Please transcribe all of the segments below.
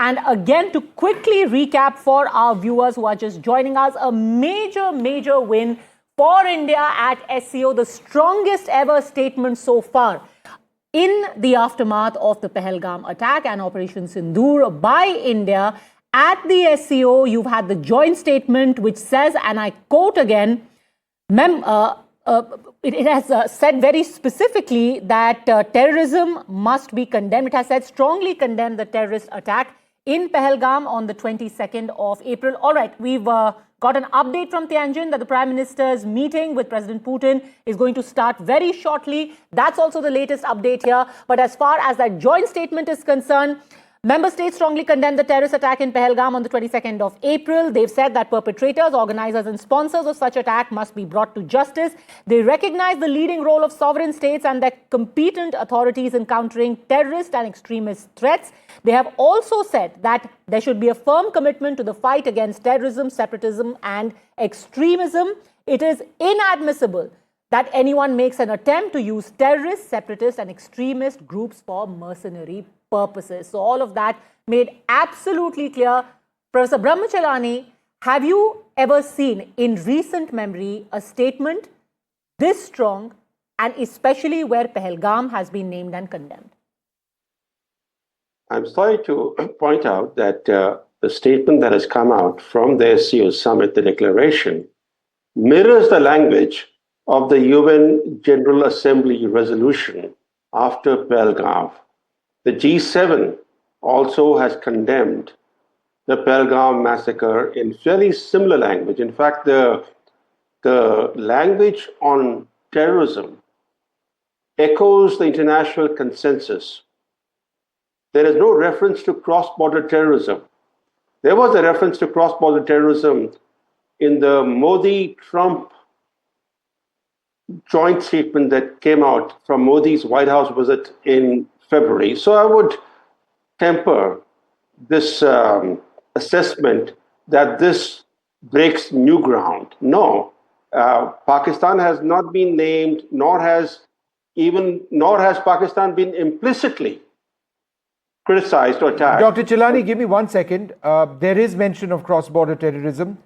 And again, to quickly recap for our viewers who are just joining us, a major win for India at SCO, the strongest ever statement so far in the aftermath of the Pahalgam attack and Operation Sindoor by India. At the SCO, you've had the joint statement which says, and I quote again, it has said very specifically that terrorism must be condemned. It has said strongly condemned the terrorist attack in Pahalgam on the 22nd of April. All right, we've got an update from Tianjin that the Prime Minister's meeting with President Putin is going to start very shortly. That's also the latest update here. But as far as that joint statement is concerned, member states strongly condemned the terrorist attack in Pahalgam on the 22nd of April. They've said that perpetrators, organizers and sponsors of such attack must be brought to justice. They recognize the leading role of sovereign states and their competent authorities in countering terrorist and extremist threats. They have also said that there should be a firm commitment to the fight against terrorism, separatism and extremism. It is inadmissible that anyone makes an attempt to use terrorist, separatist and extremist groups for mercenary purposes. So all of that made absolutely clear. Professor Brahma Chellaney, have you ever seen in recent memory a statement this strong, and especially where Pahalgam has been named and condemned? I'm sorry to point out that the statement that has come out from the SCO summit, the declaration, mirrors the language of the UN General Assembly resolution after Pahalgam. The G7 also has condemned the Pahalgam massacre in fairly similar language. In fact, the language on terrorism echoes the international consensus. There is no reference to cross-border terrorism. There was a reference to cross-border terrorism in the Modi-Trump joint statement that came out from Modi's White House visit in February. So I would temper this assessment that this breaks new ground. No, Pakistan has not been named, nor has Pakistan been implicitly criticized or attacked. Dr. Chellaney, give me 1 second. There is mention of cross-border terrorism.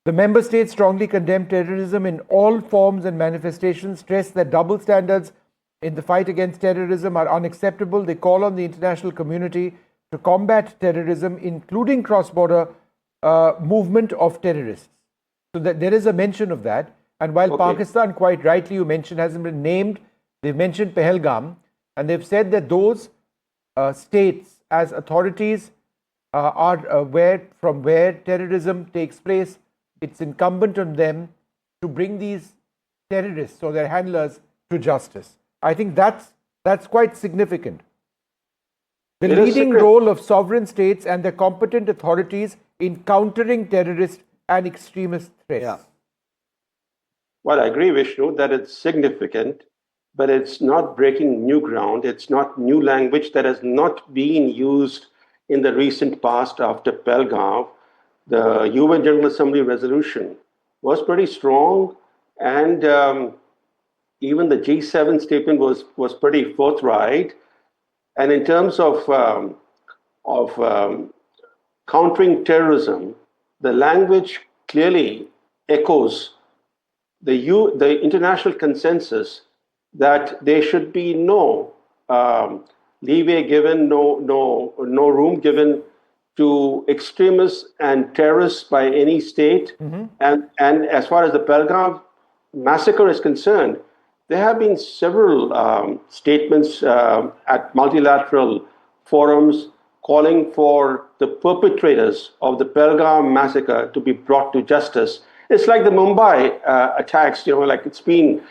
The member states strongly condemn terrorism in all forms and manifestations, stress that double standards in the fight against terrorism are unacceptable. They call on the international community to combat terrorism, including cross-border movement of terrorists. So that there is a mention of that. And while Pakistan, quite rightly you mentioned, hasn't been named, they've mentioned Pahalgam, and they've said that those states as authorities are from where terrorism takes place, it's incumbent on them to bring these terrorists or their handlers to justice. I think that's quite significant. The leading role of sovereign states and their competent authorities in countering terrorist and extremist threats. Yeah. Well, I agree, Vishnu, that it's significant, but it's not breaking new ground. It's not new language that has not been used in the recent past after Pahalgam. The UN General Assembly resolution was pretty strong, and even the G7 statement was pretty forthright. And in terms of countering terrorism, the language clearly echoes the international consensus that there should be no leeway given, no room given to extremists and terrorists by any state. Mm-hmm. And as far as the Pahalgam massacre is concerned, there have been several statements at multilateral forums calling for the perpetrators of the Pahalgam massacre to be brought to justice. It's like the Mumbai attacks, like it's been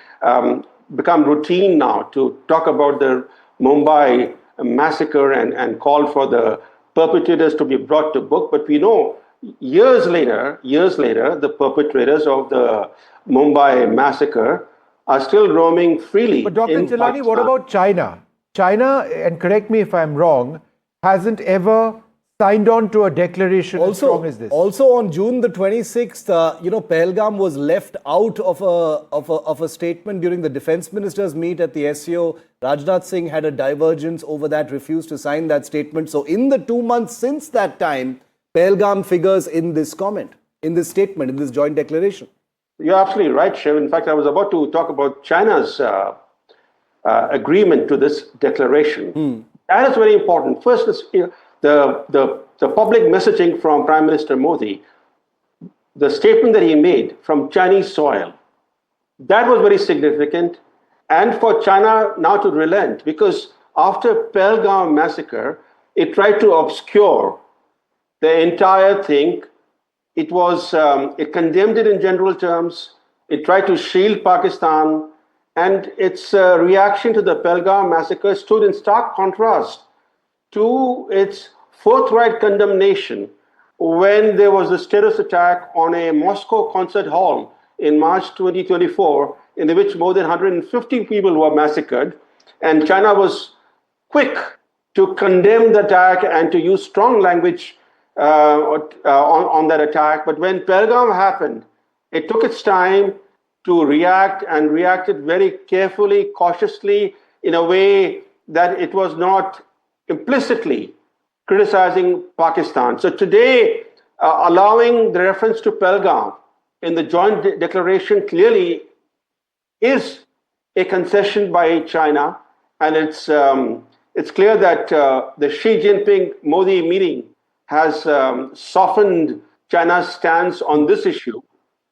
become routine now to talk about the Mumbai massacre and call for the perpetrators to be brought to book. But we know years later, the perpetrators of the Mumbai massacre are still roaming freely. But Dr. Chellaney, what about China? China, and correct me if I'm wrong, hasn't ever signed on to a declaration as strong as this. Also on June the 26th, Pahalgam was left out of a statement during the defense ministers meet at the SCO Rajnath Singh had a divergence over that, refused to sign that statement. So in the 2 months since that time, Pahalgam figures in this comment, in this statement, in this joint declaration. You're absolutely right, Shiv. In fact, I was about to talk about China's agreement to this declaration. That is very important. First, is the public messaging from Prime Minister Modi, the statement that he made from Chinese soil, that was very significant. And for China now to relent, because after Pahalgam massacre, it tried to obscure the entire thing. It condemned it in general terms. It tried to shield Pakistan. And its reaction to the Pahalgam massacre stood in stark contrast to its forthright condemnation when there was this terrorist attack on a Moscow concert hall in March 2024, in which more than 150 people were massacred. And China was quick to condemn the attack and to use strong language on that attack. But when Pahalgam happened, it took its time to react, and reacted very carefully, cautiously, in a way that it was not implicitly criticizing Pakistan. So today, allowing the reference to Pahalgam in the joint declaration clearly is a concession by China, and it's clear that the Xi Jinping Modi meeting has softened China's stance on this issue.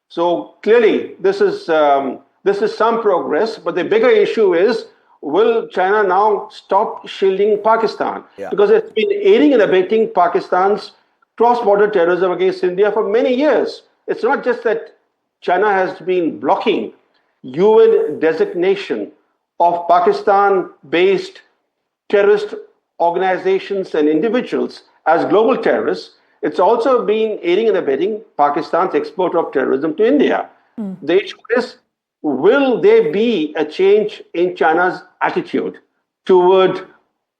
So clearly, this is some progress. But the bigger issue is, will China now stop shielding Pakistan? Yeah. Because it's been aiding and abetting Pakistan's cross-border terrorism against India for many years. It's not just that China has been blocking UN designation of Pakistan-based terrorist organizations and individuals as global terrorists. It's also been aiding and abetting Pakistan's export of terrorism to India. The issue is, will there be a change in China's attitude toward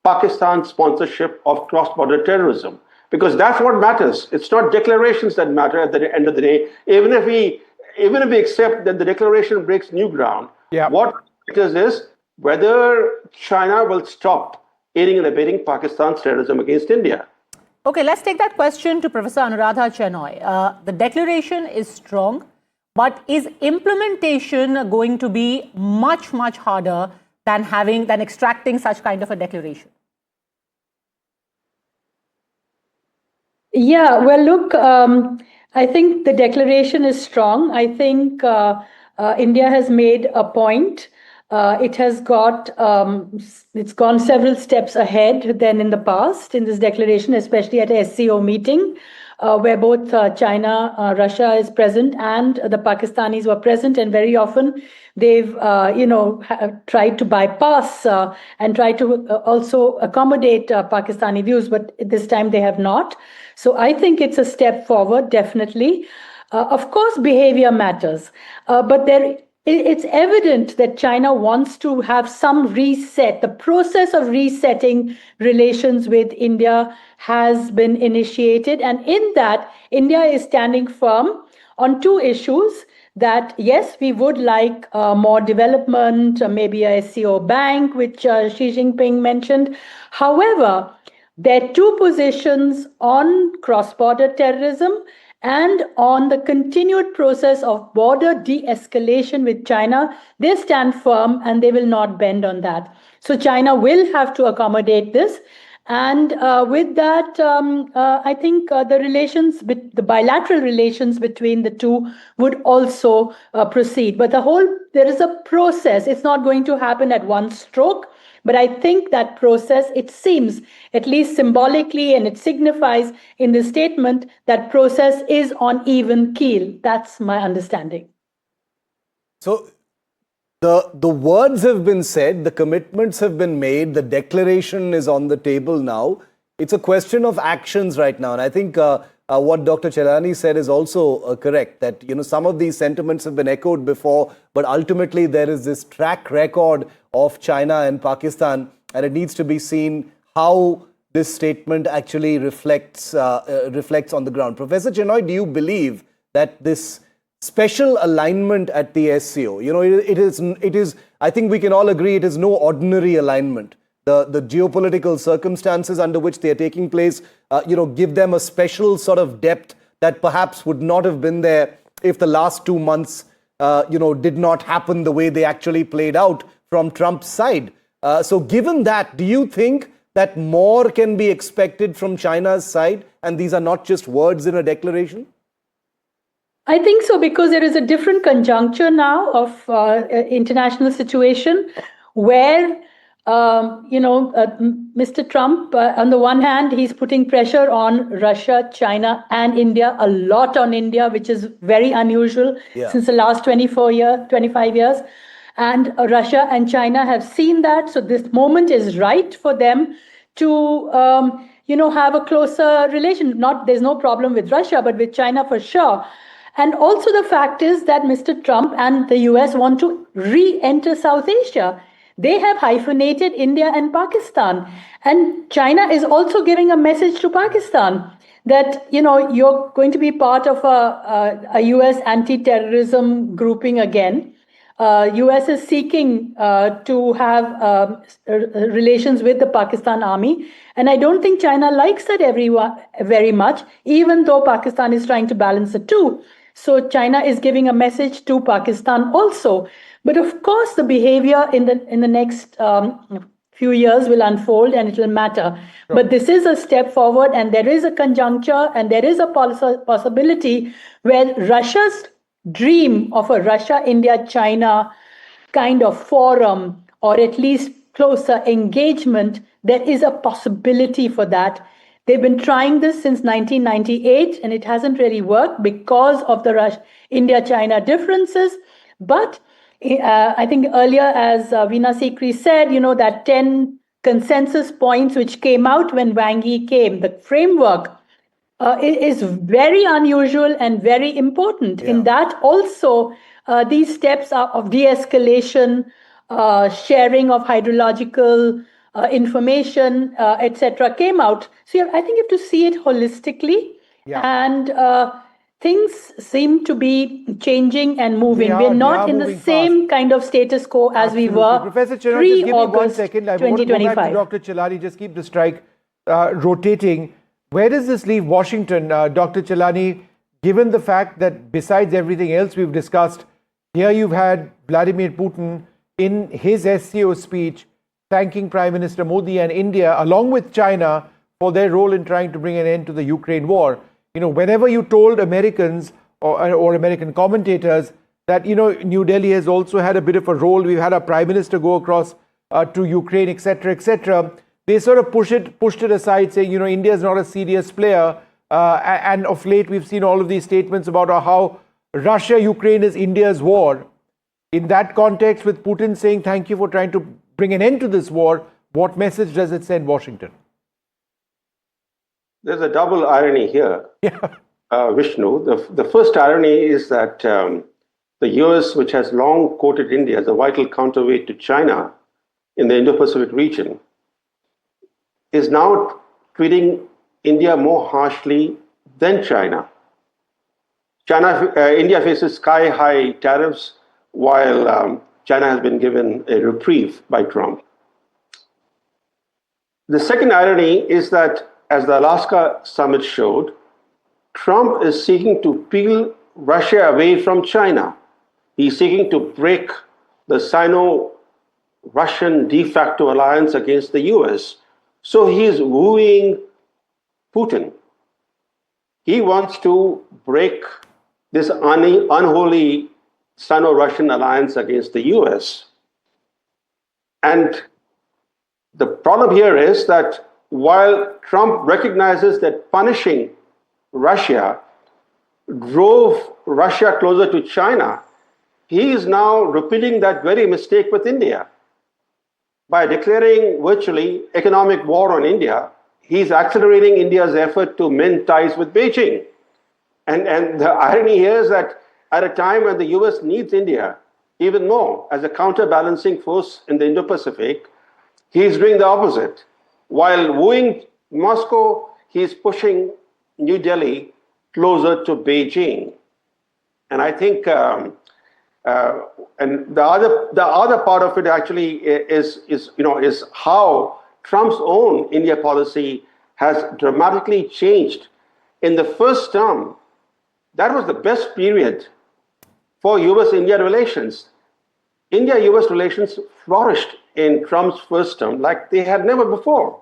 Pakistan's sponsorship of cross-border terrorism? Because that's what matters. It's not declarations that matter at the end of the day. Even if we accept that the declaration breaks new ground, what matters is whether China will stop aiding and abetting Pakistan's terrorism against India. Okay, let's take that question to Professor Anuradha Chenoy. The declaration is strong, but is implementation going to be much, much harder than extracting such kind of a declaration? Yeah, well, look, I think the declaration is strong. I think India has made a point. It has it's gone several steps ahead than in the past in this declaration, especially at a SCO meeting, where both China, Russia is present, and the Pakistanis were present, and very often they've, tried to bypass and try to also accommodate Pakistani views, but this time they have not. So I think it's a step forward, definitely. Of course, behavior matters, but it's evident that China wants to have some reset. The process of resetting relations with India has been initiated. And in that, India is standing firm on two issues that, yes, we would like more development, maybe a SCO bank, which Xi Jinping mentioned. However, there are two positions on cross-border terrorism and on the continued process of border de-escalation with China. They stand firm and they will not bend on that. So China will have to accommodate this. And with that, I think the bilateral relations between the two would also proceed. But there is a process. It's not going to happen at one stroke. But I think that process, it seems, at least symbolically, and it signifies in the statement, that process is on even keel. That's my understanding. So the words have been said, the commitments have been made, the declaration is on the table now. It's a question of actions right now. And I think what Dr. Chellaney said is also correct, that some of these sentiments have been echoed before, but ultimately there is this track record of China and Pakistan, and it needs to be seen how this statement actually reflects on the ground. Professor Chenoy, do you believe that this special alignment at the SCO, it is I think we can all agree it is no ordinary alignment. The geopolitical circumstances under which they are taking place, give them a special sort of depth that perhaps would not have been there if the last 2 months, did not happen the way they actually played out from Trump's side. So given that, do you think that more can be expected from China's side, and these are not just words in a declaration? I think so, because there is a different conjuncture now of international situation where, Mr. Trump, on the one hand, he's putting pressure on Russia, China, and India, a lot on India, which is very unusual since the last 25 years. And Russia and China have seen that. So this moment is right for them to, have a closer relation. There's no problem with Russia, but with China for sure. And also the fact is that Mr. Trump and the US want to re-enter South Asia. They have hyphenated India and Pakistan. And China is also giving a message to Pakistan that, you're going to be part of a US anti-terrorism grouping again. US is seeking to have relations with the Pakistan army. And I don't think China likes that very much, even though Pakistan is trying to balance the two. So China is giving a message to Pakistan also. But of course, the behavior in the next few years will unfold and it will matter. Sure. But this is a step forward, and there is a conjuncture and there is a possibility where Russia's dream of a Russia-India-China kind of forum, or at least closer engagement, there is a possibility for that. They've been trying this since 1998 and it hasn't really worked because of the India-China differences. But I think earlier, as Veena Sikri said, that 10 consensus points which came out when Wang Yi came, the framework is very unusual and very important. In that also, these steps of de-escalation, sharing of hydrological information, etc., came out. So I think you have to see it holistically. And things seem to be changing and moving. We're not in the same kind of status quo as we were Professor Chellaney, just give me 1 pre-August second. I want to go back to Dr. Chellaney. Just keep the strike rotating. Where does this leave Washington, Dr. Chellaney, given the fact that besides everything else we've discussed, here you've had Vladimir Putin in his SCO speech thanking Prime Minister Modi and India, along with China, for their role in trying to bring an end to the Ukraine war. Whenever you told Americans or American commentators that, New Delhi has also had a bit of a role, we've had our Prime Minister go across to Ukraine, etc., they sort of pushed it aside, saying, India is not a serious player. And of late, we've seen all of these statements about how Russia-Ukraine is India's war. In that context, with Putin saying, thank you for trying to bring an end to this war, what message does it send Washington? There's a double irony here, Vishnu. The first irony is that the US, which has long quoted India as a vital counterweight to China in the Indo-Pacific region, is now treating India more harshly than China. India faces sky-high tariffs, while China has been given a reprieve by Trump. The second irony is that, as the Alaska summit showed, Trump is seeking to peel Russia away from China. He's seeking to break the Sino-Russian de facto alliance against the US. So he's wooing Putin. He wants to break this unholy Sino-Russian alliance against the US. And the problem here is that while Trump recognizes that punishing Russia drove Russia closer to China, he is now repeating that very mistake with India. By declaring virtually economic war on India, he's accelerating India's effort to mend ties with Beijing. And the irony here is that at a time when the US needs India even more as a counterbalancing force in the Indo-Pacific, he's doing the opposite. While wooing Moscow, he's pushing New Delhi closer to Beijing. And I think And the other part of it actually is how Trump's own India policy has dramatically changed. In the first term, that was the best period for US-India relations. India-US relations flourished in Trump's first term like they had never before.